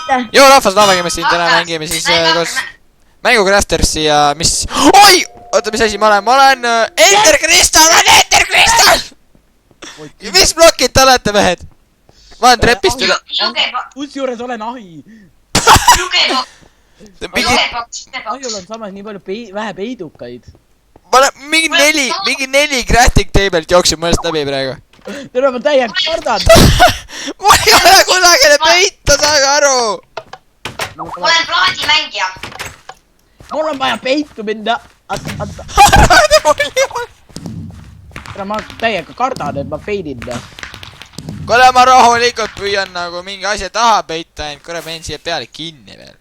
mitte? Joo rahvas, mängime siin täna, mängime siis koos Mängucraftersi ja mis... Oi! Oota, mis asi ma olen Endercrystal, ma olen Endercrystal! Mis blokid te olete, mehed? Ma olen trepist üle... Kusjuures olen ahi. Ahjul on samas nii palju vähe peidukaid. Ma olen mingi neli crafting table't jookseb mõelest läbi praegu. Tere, ma täiega kardan. Ma ei ole kunagi peita, saage aru! Ma olen plaadimängija. Mul on vaja peitu minna. Tere, ma täiega kardan, et ma peidin. Kuule, ma rahulikult püüan nagu mingi asja taha peita, ainult kuule, ma jäin siia peale kinni veel.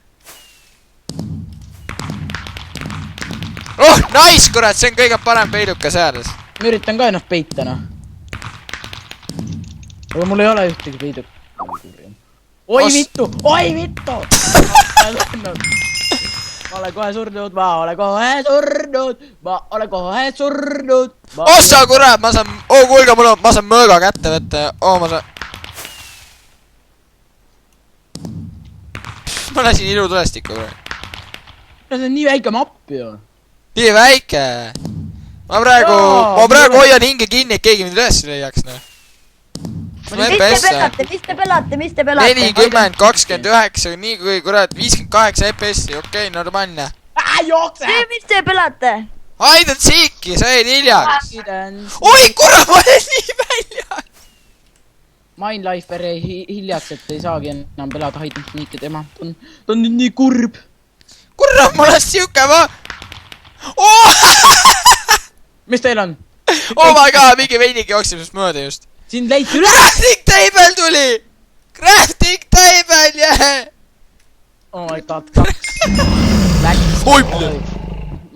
Oh, nice, kurat, see on kõige parem peiduka seadus. Ma üritan ka ennast peita, noh. Aga mul ei ole ühtegi peiduk. Oi vittu! Oi vittu! Ma olen kohe surnud, ma olen kohe surnud, ma olen kohe surnud. Ossa, kurat, ma saan... Oh, kuulge, ma saan mõõga kätte võtta. Oh, ma saan... Ma lasin ilutulestikku praegu. See on nii väike mapp ju. Nii väike. Ma praegu hoian hinge kinni, et keegi mind üles leiaks, noh. Mis te pelate? 40, 29, nii kui kurat 58 FPS-i, okei, normaalne. Jookse! Mis te pelate? Hide and seek'i, sa jäid hiljaks. Oi, kurat, ma olen nii väljas. Mindlifer jäi hiljaks, et ei saagi enam pelada Hide and seek'i tema. Ta on nüüd nii kurb. Kurat, ma olen siuke, ma... Mis teil on? Oh my god, mingi veinike jookseb sest mööda just. Siin leidsi üle! Crafting table tuli! Crafting table, yeah! Oh my god, kaks. Läks. Oi, mida?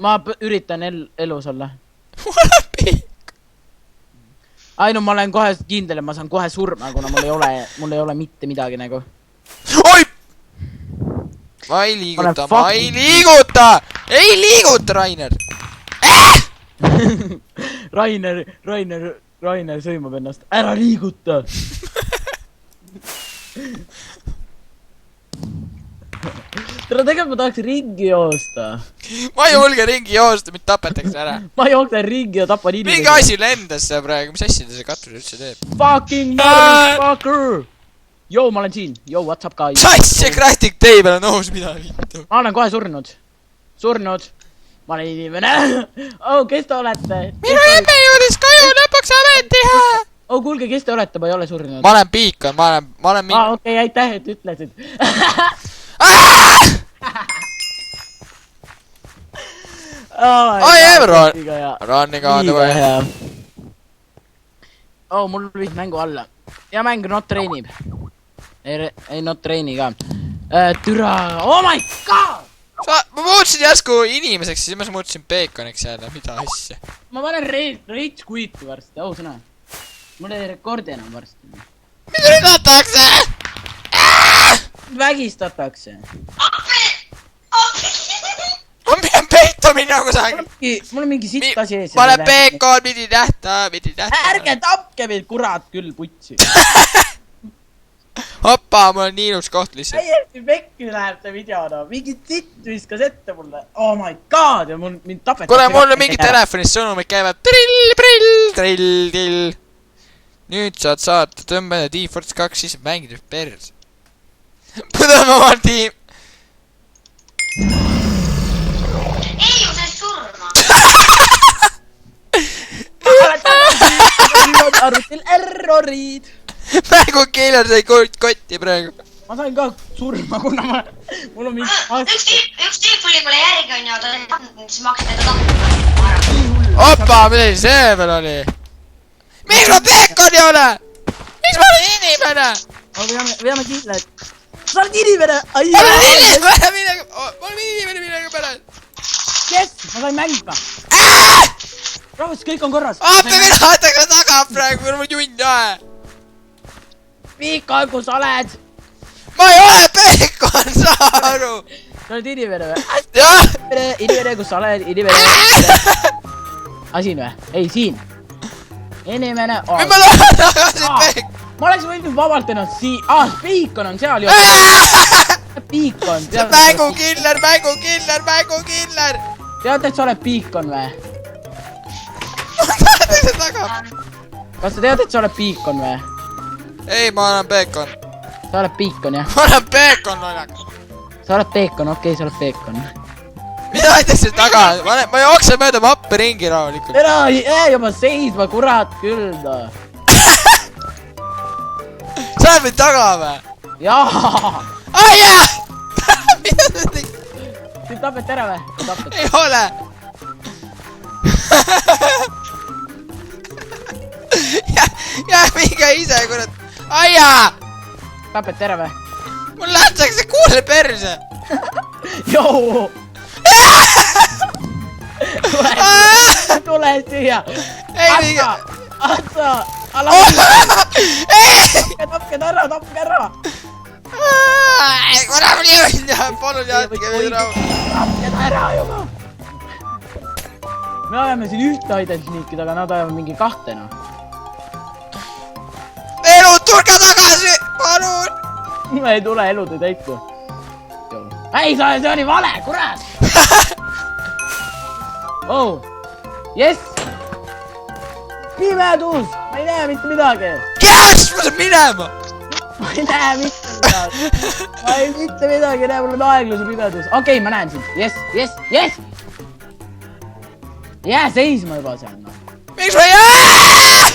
Ma üritan elus olla. Mul on pikk. Ainu, ma olen kohe kindel, et ma saan kohe surma, kuna mul ei ole mitte midagi nagu. Oi! Ma ei liiguta, Ei liiguta, Rainer! Rainer sõimab ennast. Ära liiguta! Tere, tegelikult ma tahaks ringi joosta. Ma ei julge ringi joosta, mind tapetakse ära. Ma jooksen ringi ja tapan inimesi. Mingi asi lendas see praegu, mis asja ta see katus üldse teeb? Fucking motherfucker! Yo, ma olen siin. Yo, what's up, guys? Saits, see crafting table on ohus, mida vittu. Ma olen kohe surnud. Ma olen inimene. Oh, kes te olete? Minu emme jõudis koju lõpuks ametiha! Oh, kuulge, kes te olete? Ma ei ole surnud. Ma olen Beacon, ma olen mingi... Okei, aitäh, et ütlesid. I am running on the way. Oh, mul viis mängu alla. Ja mäng not trainib. Ei not traini ka. Türa. Oh my god! Ma muutsin järsku inimeseks, siis ma muutsin Baconiks jälle, mida asja. Ma panen rage quit'i varsti, ausõna. Mul ei rekordi enam varsti. Mida rünnatakse? Vägistatakse. Ma pean peitu minna kusagil. Mul on mingi sitt asi ees. Ma olen Bacon, pidi nähta. Ärge tapke meid, kurat küll, putsi. Hoppa, mul on nii ilus koht lihtsalt. Täiesti pekki läheb see videona. Mingi sitt viskas ette mulle. Oh my god, ja mind tapetakse. Kuule, mul on mingi telefonis sõnumid käivad. Trill. Nüüd saad saata tõmbeda T-Force 2, siis mängida pers. Põdame oma tiim. Ei ju see surma. Arvutil errorid. Mängu killer sai kotti praegu. Ma sain ka surma, kuna mul on mingi... Üks tüüp oli mulle järgi on ja ta oli tahtnud, siis ma hakkasin teda tahtnud. Opa, mida see veel oli? Miks ma Bacon ei ole? Miks ma olen inimene? Veame kindla, et... Sa oled inimene! Ma olen inimene millega pärast. Yes, ma sain mängima. Rahvas, kõik on korras. Aape, mina võtaks taga praegu, kui mul junn jahe. Piikon, kus oled? Ma ei ole Bacon, saa aru! Sa oled inimene või? Jah! Inimene, kus sa oled? Inimene. Asin või? Ei, siin. Inimene. Või ma tahan tagasi Bacon! Ma oleks võinud vabalt ennast siin. Piikon on seal ju. Beacon. see on mängukiller, mängukiller, mängukiller. Tead, et sa oled Beacon või? see taga. Kas sa tead, et sa oled Beacon või? ei, ma olen Peekon. Sa oled Beacon, jah? ma olen Peekon, lollakas. Sa oled Beacon, okei, sa oled Beacon. mida aitas see taga? ma jooksen mööda mappi ringi rahulikult. ära jää juba seisma, kurat küll, noh. sa oled mind taga või? jaa. aia! mida sa tegid? Sind tapeti ära või? ei ole. ja minge ise, kurat. aia! Tapeti ära või? mul lähtsakse kuule perse. Joo! Tule siia! ei minge. Atsa! Ala! Tapke ta ära, tapke ära! kurat, mul jõudnud ja palun jätke meid rahu. Tapke ta ära juba! me ajame siin ühte aident sneakida, aga nad ajavad mingi kahte, noh. elu, tulge tagasi, palun. ma ei tule, elud ei täitu. ei, see oli vale, kurat! oh, jess! pimedus! ma ei näe mitte midagi! kes? ma saan minema! ma ei näe mitte midagi! ma ei mitte midagi näe, mul on aeglase pimedus. okei, ma näen sind. jess, jess, jess! jää seisma juba seal, noh. miks ma jää?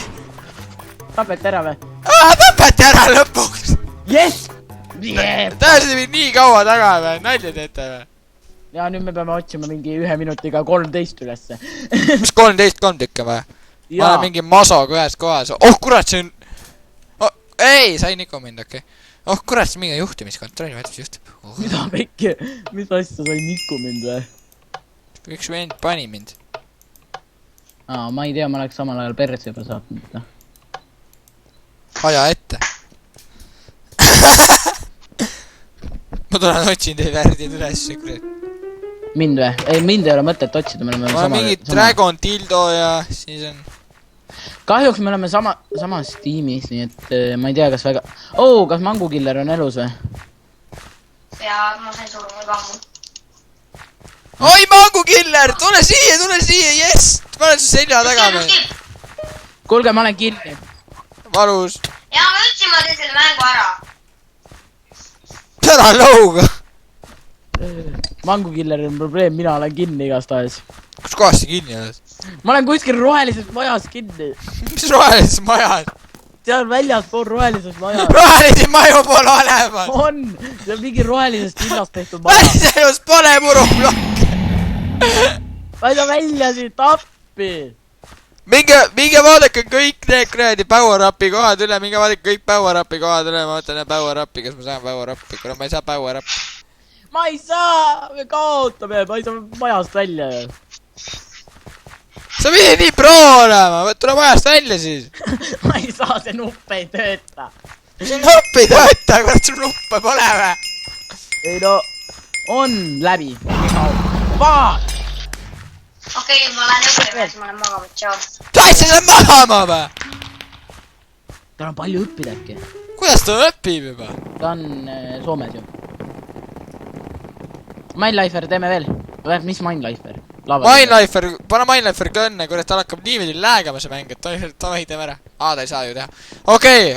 tapeti ära või? tapeti ära lõpuks! jess! Yeah. Te ajasite mind nii kaua taga või? nalja teete või? ja nüüd me peame otsima mingi 1 minutiga 13 ülesse. mis 13 3 tükki või? ma olen mingi masoga ühes kohas. oh kurat, see on oh,. ei, sain ikka mind, okei okay. oh kurat, see mingi juhtimiskontroll, ma ei tea, mis juhtub oh.. mida pekki? mis asja sai Niku mind või? üks vend pani mind. aa, ma ei tea, ma oleks samal ajal perse juba saatnud. aja ette. ma tulen otsin teid värdid üles, kurat. mind või? ei, mind ei ole mõtet otsida, me oleme ma olen mingi Dragon Dildo ja siis on. kahjuks me oleme samas tiimis, nii et ma ei tea, kas väga. oo, kas Mangukiller on elus või? ja ma sain surma juba ammu. oi, Mangukiller, tule siia, jess! ma olen su selja taga meil. kuulge, ma olen kinni. valus. ja ma ütlesin, ma teen selle mängu ära. ära lõuga. Mangukiller on probleem, mina olen kinni igastahes. kus kohas sa kinni oled? ma olen kuskil rohelises majas kinni. mis rohelises majas? seal väljaspool rohelises majas. rohelisi maju pole olemas. on, see on mingi rohelisest linnast tehtud maja. väliselus pole muruplokke. laida välja siit appi. minge vaadake kõik need kuradi power-up'i kohad üle, minge vaadake kõik power-up'i kohad üle, ma mõtlen power-up'i, kas ma saan power-up'i, kuna ma ei saa power-up'i. ma ei saa, me kaotame, ma ei saa majast välja. sa pidid nii pro olema, tule majast välja siis. ma ei saa, see nupp ei tööta. see nupp ei tööta, kurat sul nuppe pole või? ei no, on läbi. Fuck! okei, ma lähen õppima, siis ma lähen magama, tšau. tahtsid sa magama või? tal on palju õppida äkki. kuidas ta õpib juba? ta on Soomes ju. Minelifer, teeme veel. mis Minelifer? Minelifer, pane Minelifer kõnne, kurat tal hakkab niimoodi läägama see mäng, et tohi teeme ära. ta ei saa ju teha. okei,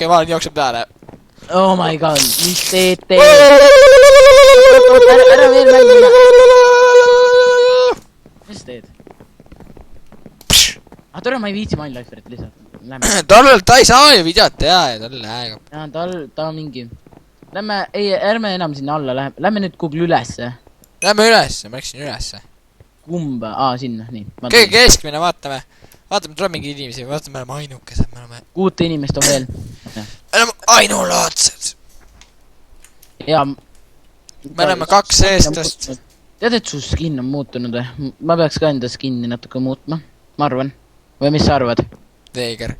ma olen jookseb peale. oh my god, mis teete? ära veel mängida. mis teed? tore, ma ei viitsi Mineliferit lihtsalt. ta ei saa ju videot teha ja tal läägab. ta on mingi. Lähme, ei, ärme enam sinna alla, lähme nüüd kuhugi ülesse. Lähme ülesse, ma läksin ülesse. kumba? sinna, nii. kõige keskmine, vaatame, tuleb mingi inimesi, vaatame, me oleme ainukesed, me oleme. 6 inimest on veel. me oleme ainulaadsed. ja. me oleme 2 eestlast. tead, et su skin on muutunud või? ma peaks ka enda skin'i natuke muutma, ma arvan. või mis sa arvad? Veeger.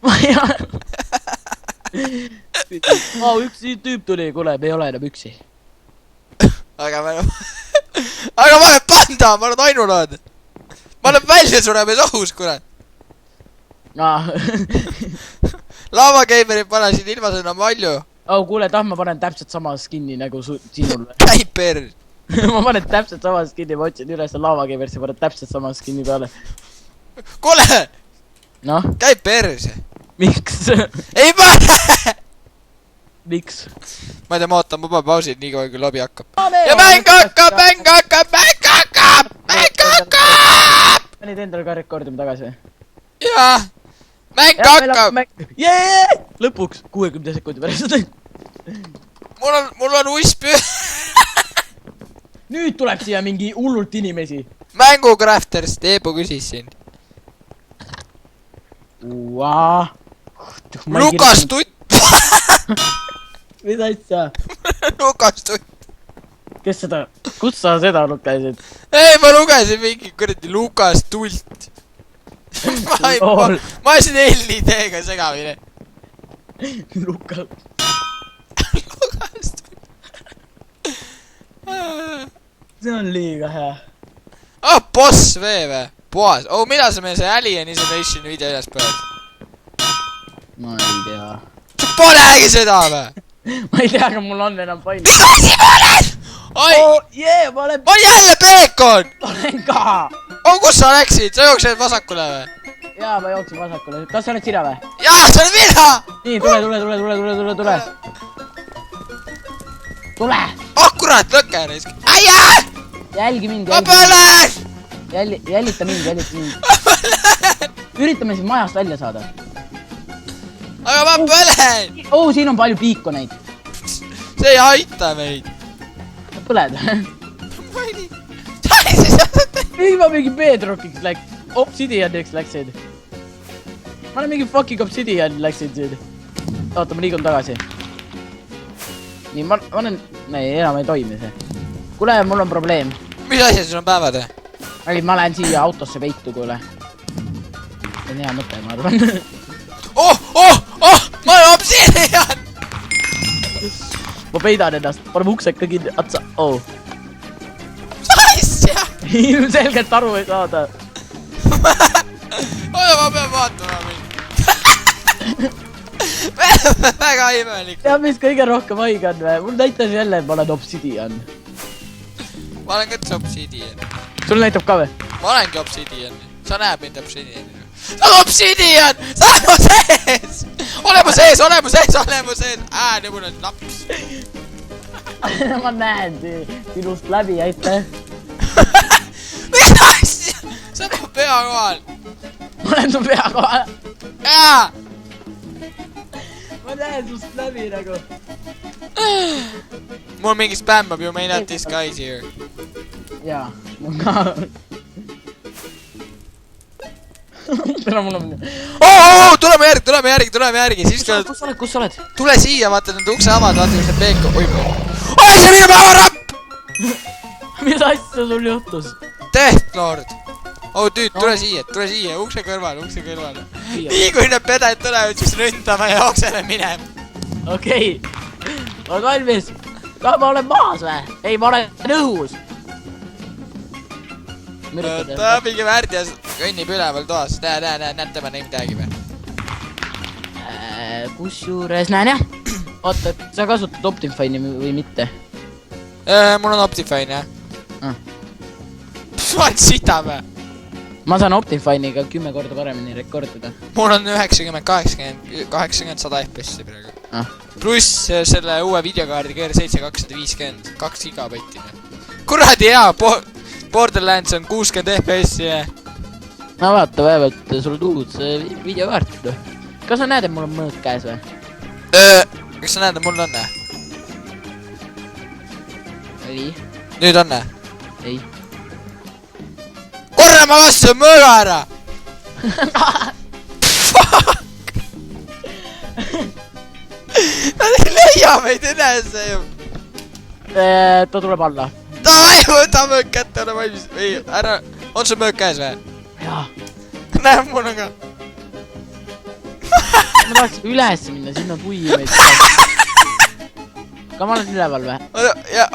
ma ei arva. üks tüüp tuli, kuule, me ei ole enam üksi. aga me oleme aga ma olen panda, ma olen ainulaad. ma olen välja suremas ohus, kurat. Laavageimerid panesid ilma sõna malju. oh kuule, ma panen täpselt sama skin'i nagu sinul. käi pers. ma panen täpselt sama skin'i, ma otsin üles laavakeeversi, panen täpselt sama skin'i peale. kuule! noh? käi pers. Miks? ei pane! Miks? ma ei tea, ma ootan, ma panen pausid nii kaua, kui lobi hakkab. ja mäng hakkab! panid endale ka rekordima tagasi või? jaa! mäng hakkab! Jee! lõpuks 60 sekundi pärast. mul on usp. nüüd tuleb siia mingi hullult inimesi. Mängucrafters, Teebu küsis siin. Lukas Tutt. mis asja? Lukas Tutt. kes seda, kus sa seda lugesid? ei, ma lugesin mingi kuradi Lukas Tult. ma ajasin L-idega segamini. Lukas. Lukas Tult. see on liiga hea. Boss vee või? Boas. millal sa meil see Alien Isolation video üles paned? ma ei tea. sul polegi seda või? ma ei tea, aga mul on enam palju. mis asi ma olen? oi! ma olen... ma olen jälle Peekon! olen ka! kus sa läksid? sa jooksed vasakule või? jaa, ma jooksin vasakule. kas sa oled sina või? jaa, see olen mina! nii, tule. tule! kurat, lõkke risk. äia! jälgi mind, ma põlen! jälita mind. üritame siis majast välja saada. aga ma põlen! siin on palju piikoneid. see ei aita meid. põled? ma ei tea. ei, ma mingi bedrockiks läks. Obsidianiks läksid. ma olen mingi fucking obsidian läksin siin. oota, ma liigun tagasi. nii, ma olen... ei, enam ei toimi see. kuule, mul on probleem. mis asja sul on päevad või? ei, ma lähen siia autosse peitu, kuule. see on hea mõte, ma arvan. ma olen obsidian! ma peidan ennast, paneme uksed ka kinni, atsa, mis asja? ilmselgelt aru ei saada. ma pean vaatama mind. väga imelik. tead, mis kõige rohkem haige on või? mul näitas jälle, et ma olen obsidian. ma olen ka obsidian. sul näitab ka või? ma olengi obsidian. sa näed mind obsidianina. sa oled obsidian! sa oled mu sees! ole mu sees! nüüd mul on laps. ma näen sinust läbi, aitäh. mis asja? sa oled mu pea kohal. ma olen su pea kohal. jaa! ma näen sust läbi nagu. mul mingi spämmab ju, may not disguise here. jaa, mul ka. tere, mul on... tuleme järgi, siis kus sa oled? tule siia, vaata nende ukse avad, vaata kus see peek... oi, see on minu päevarapp! mis asja sul juhtus? Death Lord! tüüd, tule siia, ukse kõrval. nii kui need peded tulevad, siis ründama ja jookseme minema. okei. ma olen valmis. kas ma olen maas või? ei, ma olen õhus. ta mingi värdjas kõnnib üleval toas. näed tema neid midagi või? kusjuures näen jah. oota, sa kasutad Optifine'i või mitte? mul on Optifine jah. ma olen sita või? ma saan Optifine'iga 10 korda paremini rekordida. mul on 90, 80, 100 FPS-i praegu. pluss selle uue videokaardi GR7 250, 2 gigabaitti. kuradi hea, Borderlands on 60 FPS-i. no vaata, vähemalt sul tuud see videokaart. kas sa näed, et mul on mõõt käes või? kas sa näed, et mul on? ei. nüüd on? ei. korra ma vastu mõõga ära! Nad ei leia meid enese ju. ta tuleb alla. Davai, võta mõõk kätte, ole valmis. ei, ära, on sul mõõk käes või? jaa. näe, mul on ka. ma tahaks üles minna, sinna pui meid. ka ma olen üleval või?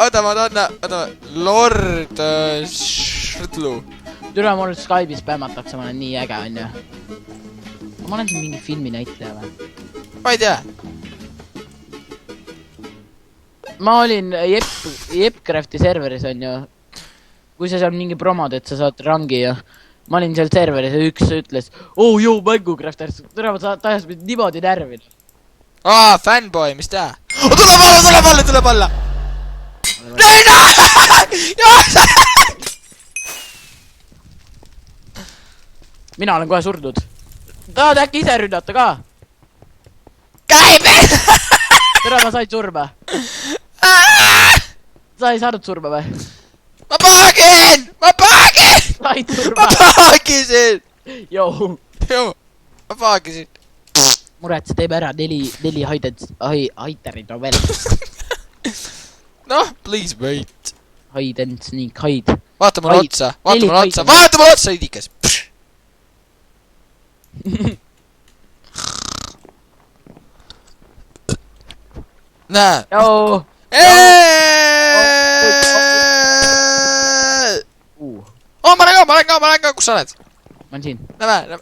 oota, ma tahan, Lord Shrdlu. türa, mul Skype'is spämmatakse, ma olen nii äge, onju. ma olen siin mingi filmi näitleja või? ma ei tea. ma olin Jepcrafti serveris onju. kui sa seal mingi promod, et sa saad rangi ja ma olin seal serveris ja üks ütles oh joo mängukräfters, ta ajas mind niimoodi närvi. Fanboy, mis teha? Tuleb alla! Reina! mina olen kohe surnud. tahad äkki ise rünnata ka? Käime! tere, ma sain surma. sa ei saanud surma või? Ma paagin! said surma. Ma paagisin! Joo. Ma paagisin. Muretse, teeme ära 4 haiterid on veel. Noh, please wait. Hide and sneak, hide. Vaata mulle otsa, vaata mulle otsa, idikas. Näe. Joo. Ma lähen ka, kus sa oled? Ma olen siin. Näe,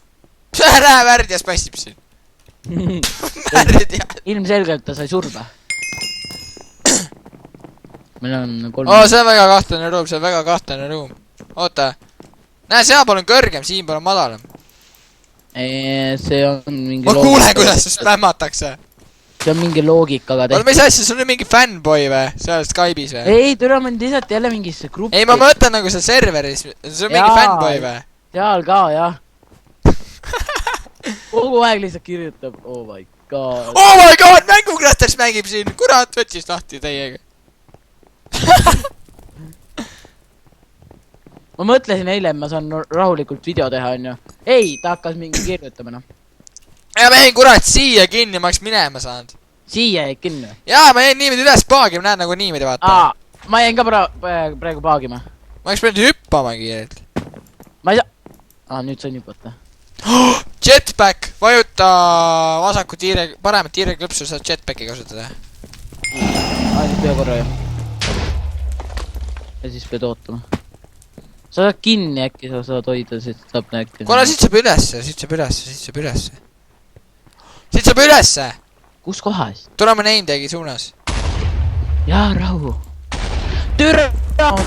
värdjas paistib siin. Värdjas. Ilmselgelt ta sai surma. Meil on 3. See on väga kahtlane ruum, Oota. Näe, seal pool on kõrgem, siin pool on madalam. See on mingi Ma kuulen, kuidas see spämmatakse. See on mingi loogikaga Oota, mis asja, sul on mingi fanboy või? Seal Skype'is või? Ei, türa mind lisati jälle mingisse gruppi. Ei, ma mõtlen nagu seal serveris. See on mingi fanboy või? Seal ka, jah. Kogu aeg lihtsalt kirjutab. Oh my god. Oh my god, mängukrähters mängib siin. Kurat, võttis lahti teiega. Ma mõtlesin eile, et ma saan rahulikult video teha, onju. Ei, ta hakkas mingi kirjutama, noh. Ja ma jäin kurat siia kinni, ma oleks minema saanud. Siia jäid kinni? Jaa, ma jäin niimoodi üles paagima, näed nagu niimoodi vaata. Ma jäin ka praegu paagima. Ma oleks pidanud hüppama kiirelt. Ma ei saa... nüüd sain hüppata. Jetpack, vajuta vasaku paremat tiire klõpsu, saad jetpacki kasutada. Ainult ühe korra ju. Ja siis pead ootama. Sa saad kinni äkki, sa saad hoida, siis saab äkki. Kuule, siit saab ülesse. Kus kohas? Tuleme Neimtegi suunas. Jaa, rahu. Türa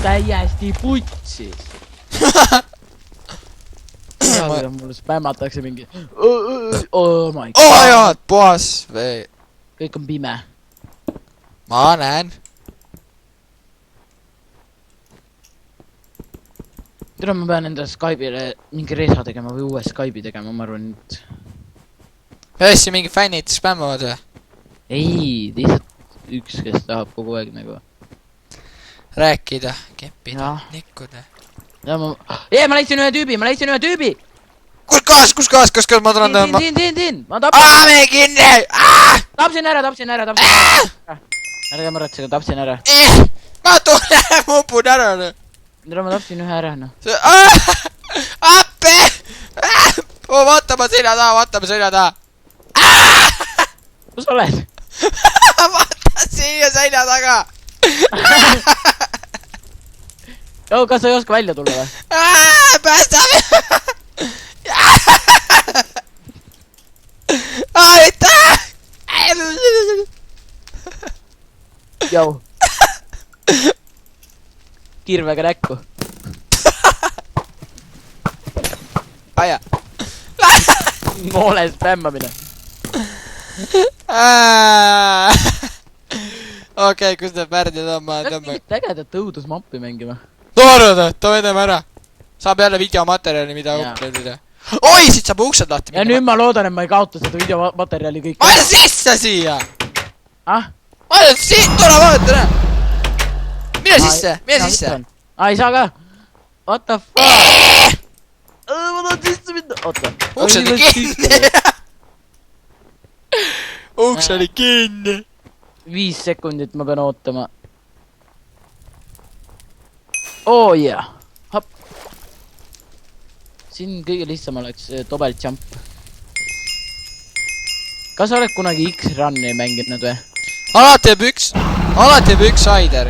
täiesti putsis. Mulle spämmatakse mingi. Oh my god. Oh jaa, puhas vee. Kõik on pime. Ma näen. Türa, ma pean enda Skype'ile mingi reisa tegema või uue Skype'i tegema, ma arvan, et... Ühessi mingi fännid spämmavad või? Ei, lihtsalt üks, kes tahab kogu aeg nagu... Rääkida, keppida, nikkuda. Ja ma... ma leidsin ühe tüübi! Kus kohas, ma tulen tõmba? Siin! Ma tapsin! Me kinni! Tapsin ära! Ärge muretsege, tapsin ära. Ma tulen, ma upun ära. Ma tapsin ühe ära, noh. Appe! Vaatame selja taha. Kus oled? Vaata siia selja taga. Kas sa ei oska välja tulla või? Päästame! Aitäh! Jau. Kirvega näkku. Aja. Moole spämmamine. Okei, kus need värdid on, ma Läks tõmban. mingit ägedat õudusmappi mängima. Toorada, toome ära. Saab jälle videomaterjali, mida uploadida. Oi, siit saab uksed lahti. Ja nüüd ma loodan, et ma ei kaota seda videomaterjali kõik. Ma olen sisse siia! Ah? Ma olen siit, tule vaata, näe! Mine sisse! Ei saa ka! What the fuck? Ma tahan sisse minna! Oota. Uks oli kinni! Uks oli kinni! 5 sekundit ma pean ootama. Oh yeah. Hop. Siin kõige lihtsam oleks tobelt jump. Kas sa oled kunagi X-Run'i mänginud või? Alati jääb üks Aider.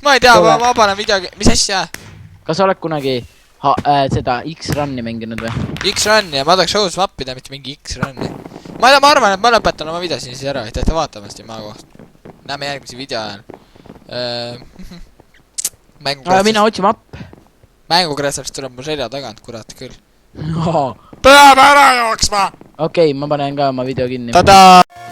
Ma ei tea, ma panen video... Mis asja? Kas sa oled kunagi seda X-Run'i mänginud või? X-Run'i ja ma tahaks õudus mappida, mitte mingi X-Run'i. Ma arvan, et ma lõpetan oma video siin siis ära, et te vaatamast ja maa kohta. näeme järgmise video ajal. Mina otsima app. Mängukressast tuleb mu selja tagant, kurat küll. Okei, Peab ära jooksma! ma panen ka oma video kinni. Tadaa!